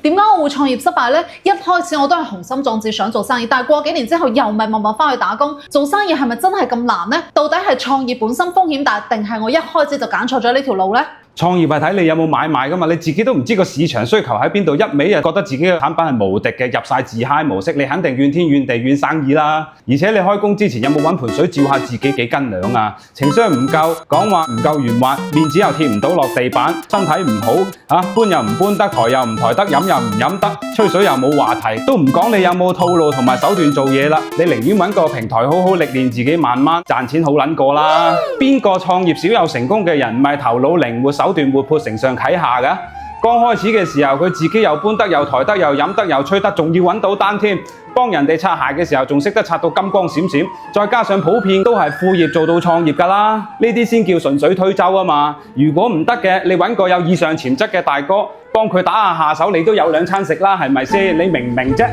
點解我會創業失敗呢？一開始我都係雄心壯志想做生意，但係過幾年之後又咪默默翻去打工。做生意係咪真係咁難呢？到底係創業本身風險大，定係我一開始就揀錯咗呢條路呢？創業係睇你有冇買賣㗎嘛，你自己都唔知個市場需求喺邊度，一味覺得自己嘅產品係無敵嘅，入晒自嗨模式，你肯定怨天怨地怨生意啦。而且你開工之前有冇揾盆水照下自己幾斤兩啊？情商唔夠，講話唔夠圓滑，面子又貼唔到落地板，身體唔好搬又唔搬得，抬又唔抬得，飲又唔飲得，吹水又冇話題，都唔講你有冇套路同埋手段做嘢啦。你寧願揾個平台好好歷練自己，慢慢賺錢好撚過啦。邊個創業少有成功嘅人唔係頭腦靈活，手段活潑，承上啟下㗎？剛開始嘅時候，佢自己又搬得又抬得又飲得又吹得，仲要揾到單添。幫人哋擦鞋嘅時候，仲識得擦到金光閃閃。再加上普遍都係副業做到創業㗎啦，呢啲先叫順水推舟啊嘛。如果唔得嘅，你揾個有以上潛質嘅大哥幫佢打下手，你都有兩餐食啦，係咪先？你明唔明啫？